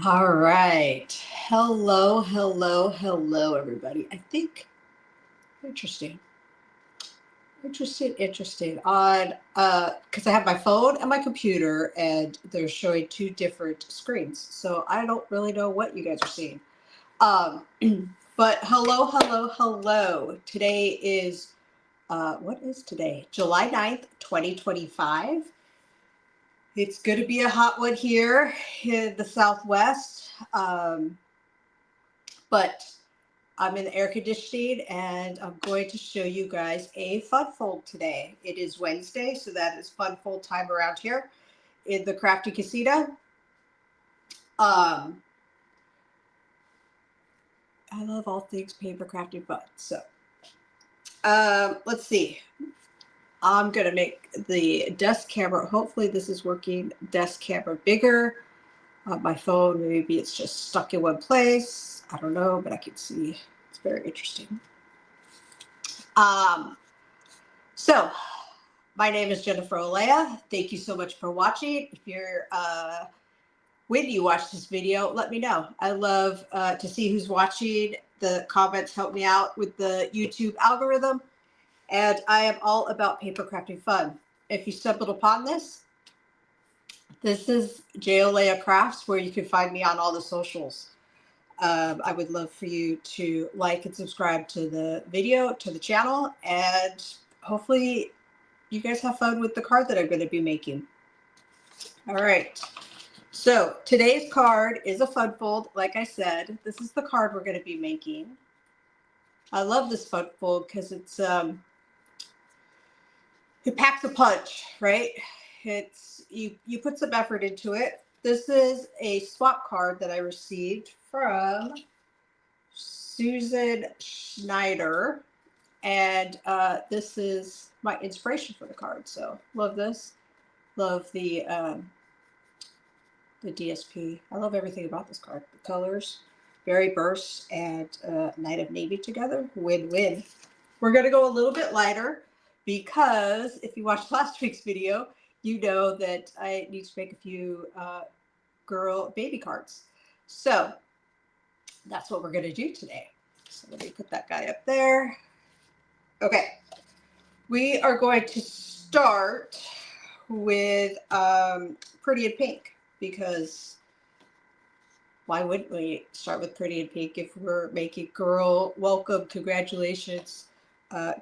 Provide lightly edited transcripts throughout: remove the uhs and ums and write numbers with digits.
All right. Hello, hello, hello, everybody. I think interesting, interesting. On because I have my phone and my computer, and they're showing two different screens, so I don't really know what you guys are seeing. Um, but hello, hello, hello. Today is what is today? July 9th, 2025. It's going to be a hot one here in the Southwest. But I'm in the air conditioning and I'm going to show you guys a fun fold today. It is Wednesday, so that is fun fold time around here in the Crafty Casita. Um, I love all things paper crafting fun. So let's see. I'm going to make the desk camera. Hopefully this is working. Desk camera bigger. My phone, maybe it's just stuck in one place. I don't know, but I can see. It's very interesting. Um, so my name is Jennifer Olea. Thank you so much for watching. If you're, when you watch this video, let me know. I love to see who's watching. The comments help me out with the YouTube algorithm. And I am all about paper crafting fun. If you stumbled upon this, this is J. Olea Crafts, where you can find me on all the socials. I would love for you to like and subscribe to the video, to the channel, and hopefully you guys have fun with the card that I'm going to be making. All right. So today's card is a fun fold. Like I said, this is the card we're going to be making. I love this fun fold because it packs a punch, right? It's you put some effort into it. This is a swap card that I received from Susan Schneider, and this is my inspiration for the card. So love this. Love the DSP. I love everything about this card. The colors, Berry Burst and Night of Navy together. Win-win. We're going to go a little bit lighter because if you watched last week's video, you know that I need to make a few girl baby cards. So that's what we're going to do today. So let me put that guy up there. Okay. We are going to start with Pretty in Pink, because why wouldn't we start with Pretty in Pink if we're making girl welcome, congratulations,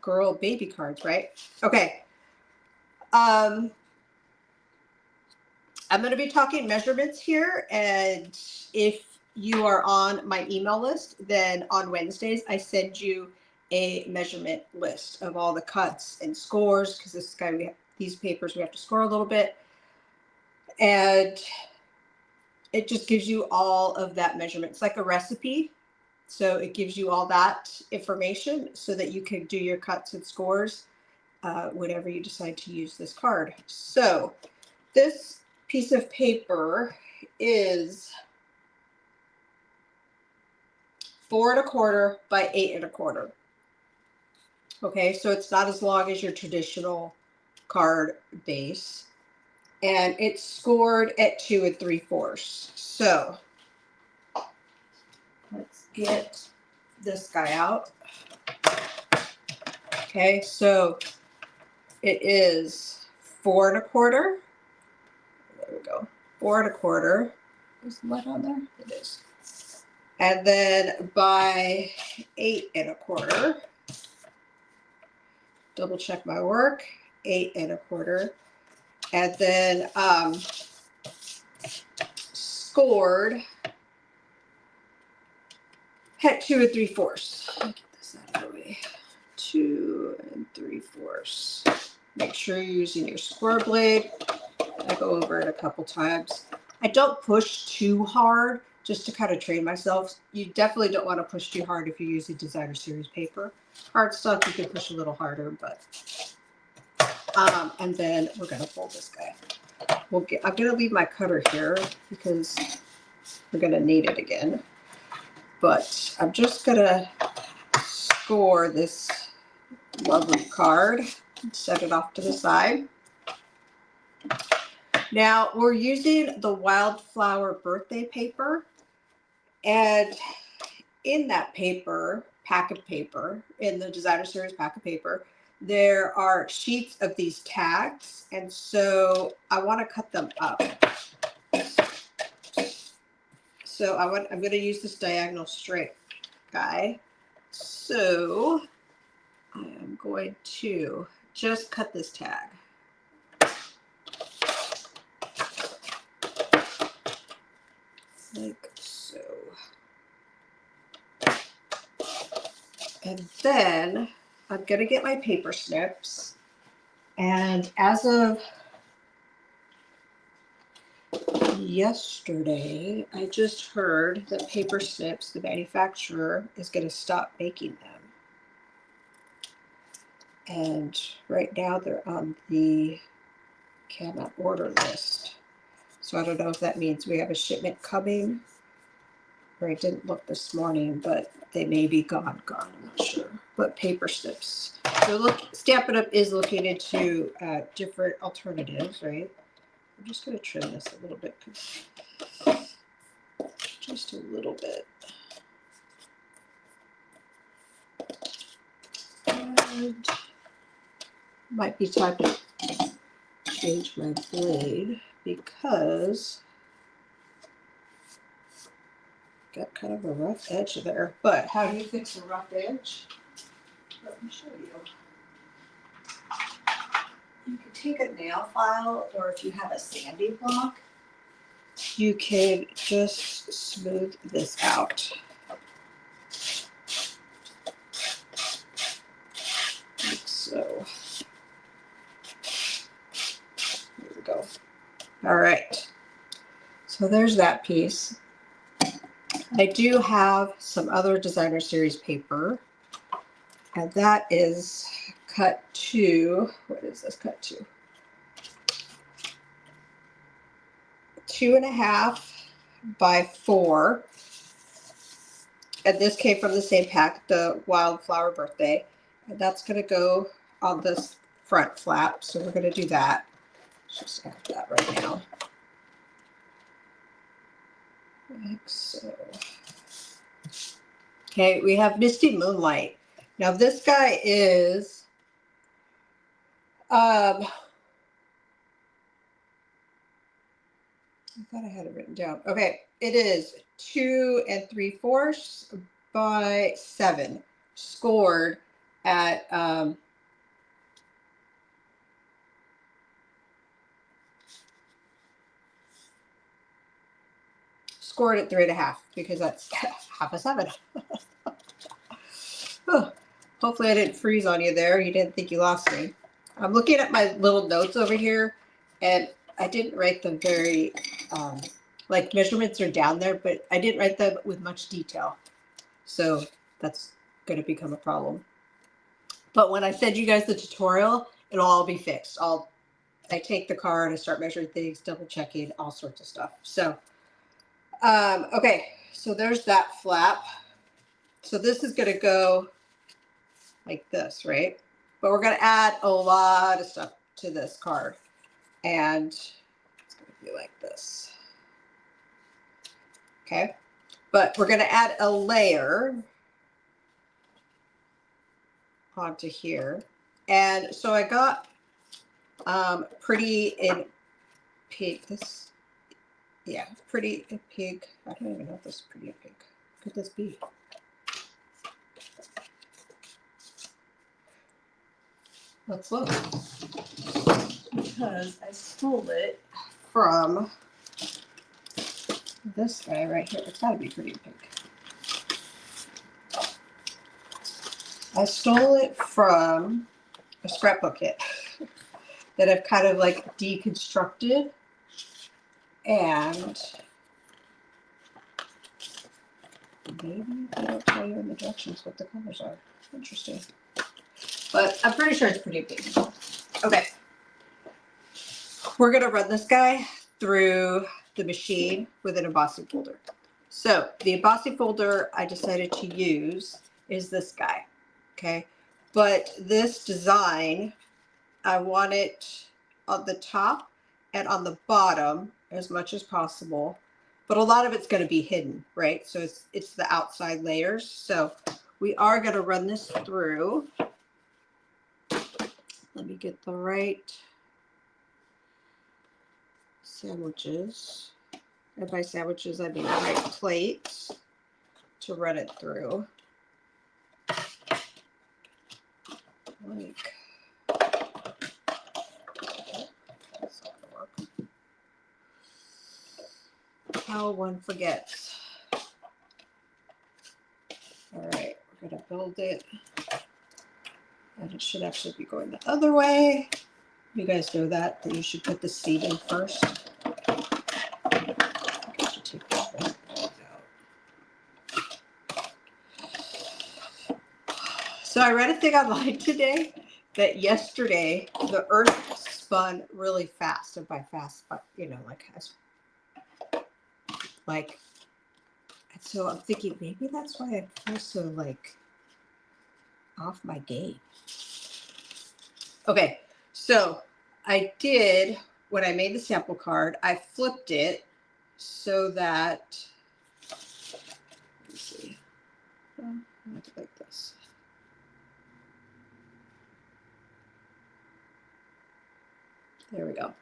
girl baby cards, right? Okay. I'm going to be talking measurements here, and if you are on my email list, then on Wednesdays I send you a measurement list of all the cuts and scores, because this guy, these papers we have to score a little bit, and it just gives you all of that measurement. It's like a recipe, so it gives you all that information so that you can do your cuts and scores whenever you decide to use this card. So this piece of paper is 4¼ by 8¼ Okay, so it's not as long as your traditional card base, and it's scored at 2 3/4. So let's get this guy out. Okay, so it is 4¼ There we go. 4¼ Is the lead on there? It is. And then by 8¼ double check my work, 8¼ and then scored at 2 3/4. Let me get this out of the way. 2 3/4. Make sure you're using your square blade. I go over it a couple times. I don't push too hard, just to kind of train myself. You definitely don't want to push too hard if you're using designer series paper. Cardstock, you can push a little harder, but and then we're gonna fold this guy. I'm gonna leave my cutter here because we're gonna need it again. But I'm just gonna score this lovely card and set it off to the side. Now we're using the Wildflower birthday paper, and in that paper, pack of paper, in the designer series pack of paper, there are sheets of these tags, and so I want to cut them up. So I'm going to use this diagonal straight guy. So I am going to just cut this tag. Like so. And then I'm going to get my paper snips. And as of yesterday, I just heard that Paper Snips, the manufacturer, is going to stop making them. And right now they're on the cannot order list. So I don't know if that means we have a shipment coming, or I didn't look this morning, but they may be gone, I'm not sure. But Paper Snips. So look, Stampin' Up is looking into different alternatives, right? I'm just going to trim this a little bit. Just a little bit. And might be time to change my blade because got kind of a rough edge there. But how do you fix a rough edge? Let me show you. You can take a nail file, or if you have a sanding block, you can just smooth this out. Like so. There we go. All right. So there's that piece. I do have some other designer series paper, and that is cut to, what is this cut to? 2.5 by 4. And this came from the same pack, the Wildflower birthday. And that's going to go on this front flap. So we're going to do that. Let's just add that right now. Like so. Okay, we have Misty Moonlight. Now this guy is I thought I had it written down. Okay, it is 2 3/4 by 7, scored at scored at 3.5 because that's half a 7. Oh, hopefully I didn't freeze on you there. You didn't think you lost me. I'm looking at my little notes over here, and I didn't write them very, like measurements are down there, but I didn't write them with much detail. So that's going to become a problem. But when I send you guys the tutorial, it'll all be fixed. I take the card, I start measuring things, double checking, all sorts of stuff. So, okay, so there's that flap. So this is going to go like this, right? But we're going to add a lot of stuff to this card. And it's going to be like this. Okay. But we're going to add a layer onto here. And so I got Pretty in Pink. This, yeah, Pretty in Pink. I don't even know if this is Pretty in Pink. Could this be? Let's look. Because I stole it from this guy right here. It's got to be Pretty in Pink. I stole it from a scrapbook kit that I've kind of like deconstructed, and maybe they don't tell you in the directions what the colors are. Interesting. But I'm pretty sure it's Pretty in Pink. Okay. We're going to run this guy through the machine with an embossing folder. So the embossing folder I decided to use is this guy. Okay. But this design, I want it on the top and on the bottom as much as possible. But a lot of it's going to be hidden, right? So it's the outside layers. So we are going to run this through. Let me get the right sandwiches. And by sandwiches, I mean the right plates to run it through. Like, that's not gonna work. How one forgets. All right, we're gonna build it. And it should actually be going the other way. You guys know that you should put the seed in first. So I read a thing online today that yesterday the earth spun really fast. And by fast, you know, like, and so I'm thinking maybe that's why I feel so like off my game. Okay, so I did, when I made the sample card, I flipped it so that, let me see, like this. There we go.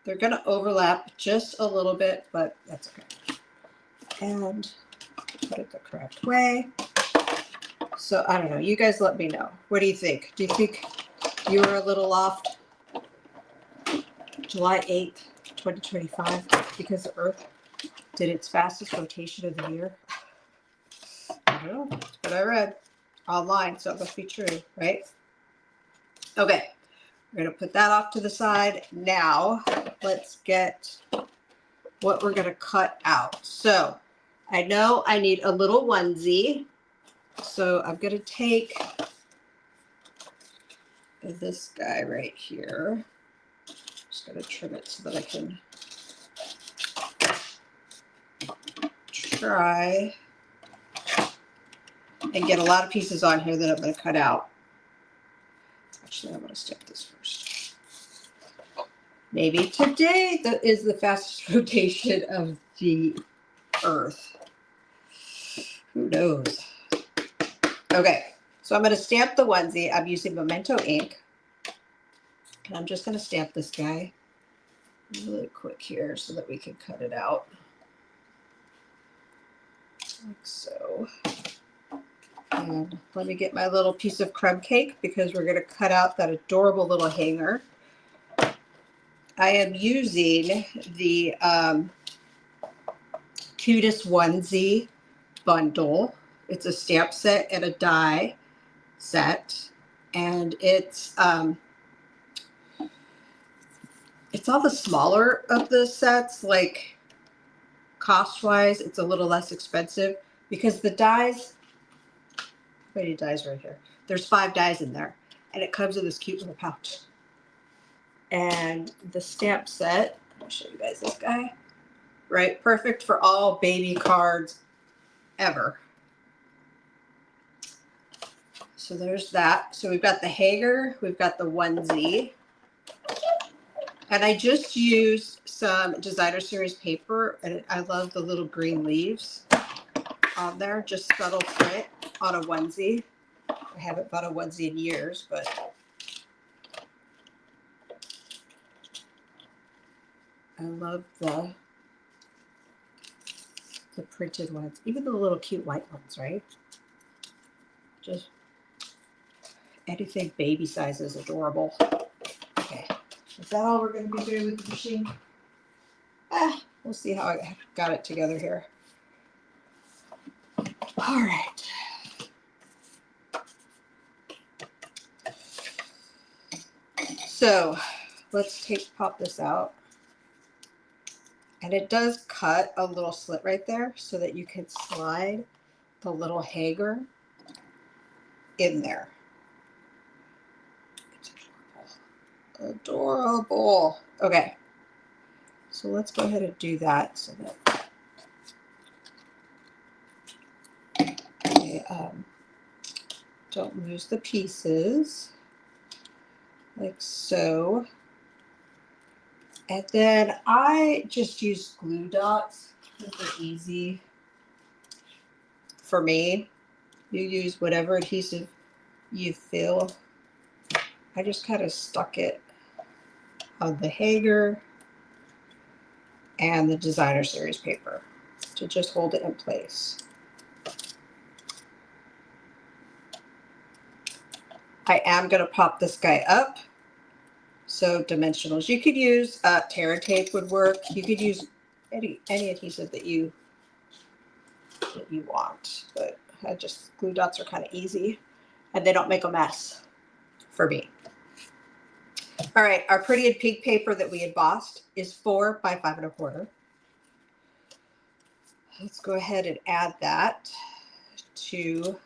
They're going to overlap just a little bit, but that's okay. And put it the correct way. So I don't know. You guys let me know. What do you think? Do you think you were a little off? July 8th, 2025, because the Earth did its fastest rotation of the year. I don't know. That's what I read online, so it must be true, right? Okay. We're going to put that off to the side. Now, let's get what we're going to cut out. So, I know I need a little onesie. So, I'm going to take this guy right here. Just going to trim it so that I can try and get a lot of pieces on here that I'm going to cut out. Actually, I'm going to stamp this first. Maybe today that is the fastest rotation of the Earth. Who knows? Okay, so I'm going to stamp the onesie. I'm using Memento ink. And I'm just going to stamp this guy really quick here so that we can cut it out. Like so. And let me get my little piece of crumb cake because we're going to cut out that adorable little hanger. I am using the Cutest onesie bundle. It's a stamp set and a die set. And it's all the smaller of the sets, like cost-wise, it's a little less expensive because the dies, how many dies right here? There's 5 dies in there, and it comes in this cute little pouch. And the stamp set, I'll show you guys this guy, right? Perfect for all baby cards ever. So there's that. So we've got the hanger, we've got the onesie, and I just used some designer series paper, and I love the little green leaves on there, just subtle print on a onesie. I haven't bought a onesie in years, but I love the printed ones, even the little cute white ones, right? Just anything baby size is adorable. Okay, is that all we're going to be doing with the machine? We'll see how I got it together here. All right. So let's pop this out. And it does cut a little slit right there so that you can slide the little hanger in there. It's adorable. Adorable. Okay. So let's go ahead and do that so that I don't lose the pieces. like so. And then I just use glue dots because they're easy for me. You use whatever adhesive you feel. I just kind of stuck it on the hanger and the designer series paper to just hold it in place. I am going to pop this guy up. So dimensionals. You could use Terra tape would work. You could use any adhesive that you want, but glue dots are kind of easy and they don't make a mess for me. All right, our Pretty in Pink paper that we embossed is 4 by 5 1/4. Let's go ahead and add that to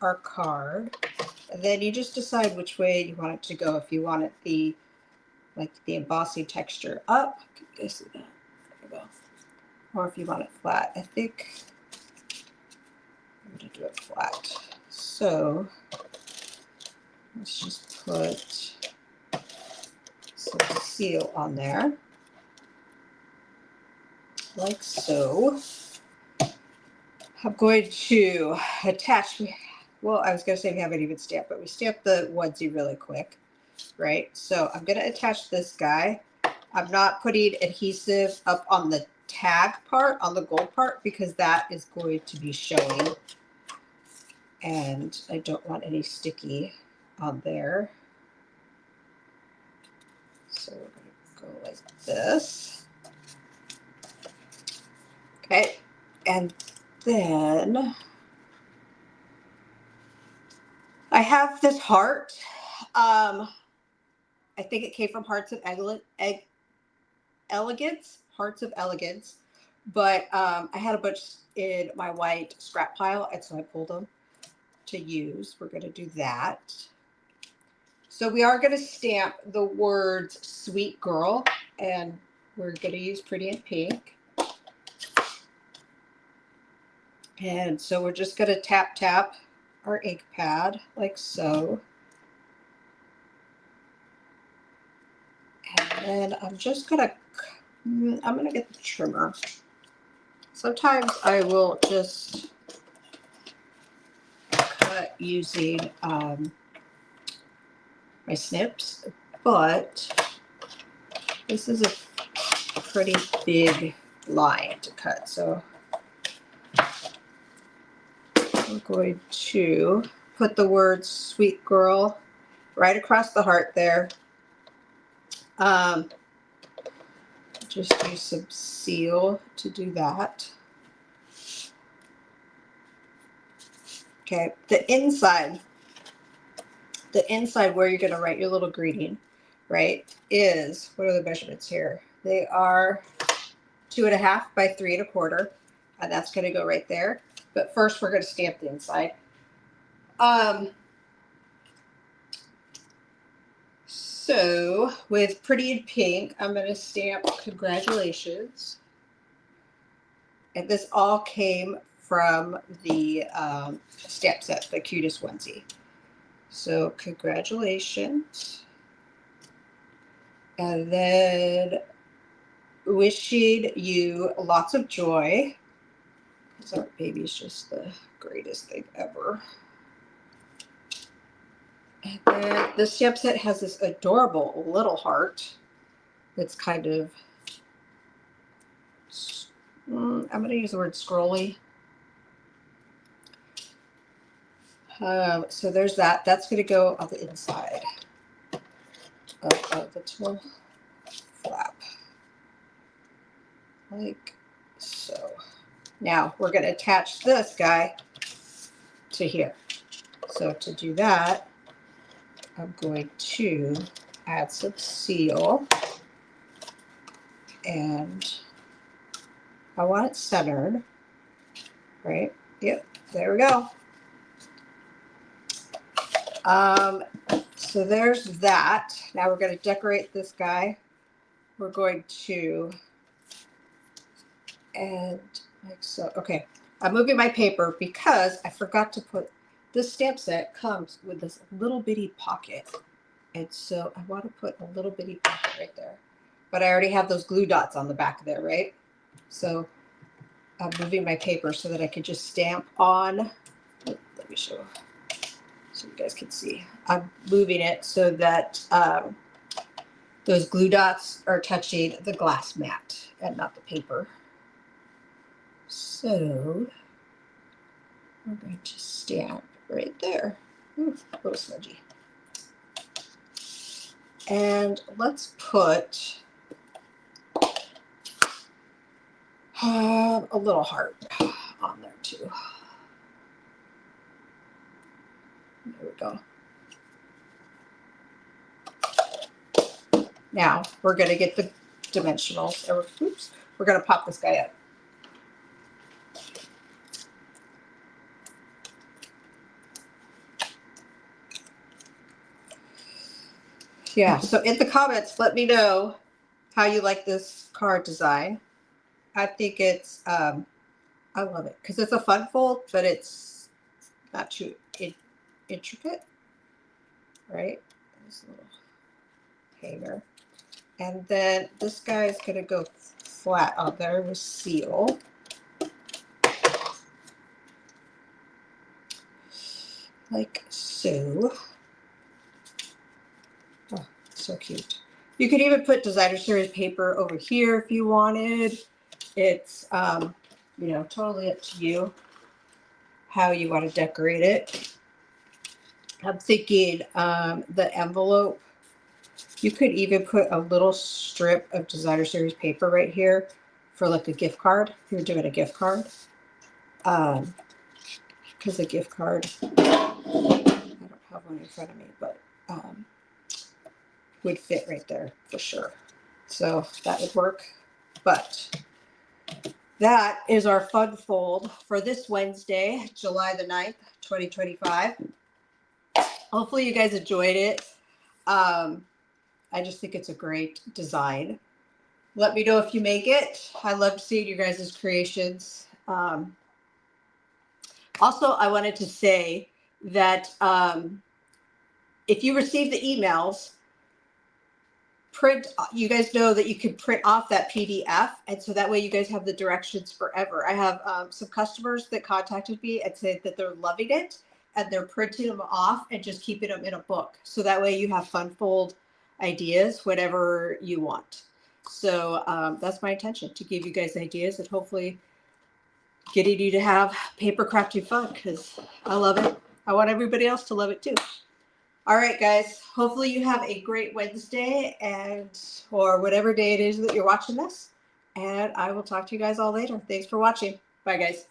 our card. And then you just decide which way you want it to go. If you want it the embossing texture up, there you go. Or if you want it flat. I think I'm going to do it flat. So let's just put some seal on there, like so. I'm going to attach, well, I was going to say we haven't even stamped, but we stamped the onesie really quick, right? So I'm going to attach this guy. I'm not putting adhesive up on the tag part, on the gold part, because that is going to be showing. And I don't want any sticky on there. So we're going to go like this. Okay. And then I have this heart. I think it came from Hearts of Elegance. Hearts of Elegance. But I had a bunch in my white scrap pile, and so I pulled them to use. We're going to do that. So we are going to stamp the words Sweet Girl, and we're going to use Pretty in Pink. And so we're just going to tap our ink pad like so. And then I'm going to get the trimmer. Sometimes I will just cut using my snips, but this is a pretty big line to cut. So I'm going to put the word Sweet Girl right across the heart there. Just use some seal to do that. Okay, the inside where you're going to write your little greeting, right, is, what are the measurements here? They are 2.5 by 3 1/4, and that's going to go right there. But first, we're going to stamp the inside. So with Pretty in Pink, I'm going to stamp Congratulations. And this all came from the stamp set, the Cutest onesie. So congratulations. And then wishing you lots of joy. Because our baby's just the greatest thing ever. And then the stamp set has this adorable little heart that's kind of, I'm going to use the word scrolly. So there's that. That's going to go on the inside of the little flap. Like so. Now we're going to attach this guy to here. So to do that, I'm going to add some seal, and I want it centered, right? Yep, there we go. So there's that. Now we're going to decorate this guy. We're going to, and like so. Okay, I'm moving my paper because I forgot to put, this stamp set comes with this little bitty pocket. And so I want to put a little bitty pocket right there. But I already have those glue dots on the back there, right? So I'm moving my paper so that I could just stamp on. Let me show so you guys can see. I'm moving it so that those glue dots are touching the glass mat and not the paper. So we're going to stamp right there. Ooh, a little smudgy. And let's put a little heart on there too. There we go. Now we're going to get the dimensionals. Oops, we're going to pop this guy up. Yeah, so in the comments, let me know how you like this card design. I think it's, I love it because it's a fun fold, but it's not too intricate, right? This little hanger. And then this guy is going to go flat on there with seal. Like so. Oh, so cute. You could even put designer series paper over here if you wanted. It's, you know, totally up to you how you want to decorate it. I'm thinking the envelope, you could even put a little strip of designer series paper right here for like a gift card. If you're doing a gift card. Because a gift card, I don't have one in front of me, but would fit right there for sure. So that would work. But that is our fun fold for this Wednesday, July the 9th, 2025. Hopefully you guys enjoyed it. I just think it's a great design. Let me know if you make it. I love seeing your guys' creations. Also, I wanted to say that if you receive the emails, you guys know that you can print off that PDF, and so that way you guys have the directions forever. I have some customers that contacted me and said that they're loving it and they're printing them off and just keeping them in a book, so that way you have fun fold ideas whenever you want. So that's my intention, to give you guys ideas and hopefully getting you to have paper crafting fun, because I love it. I want everybody else to love it too. All right, guys, hopefully you have a great Wednesday or whatever day it is that you're watching this. And I will talk to you guys all later. Thanks for watching. Bye, guys.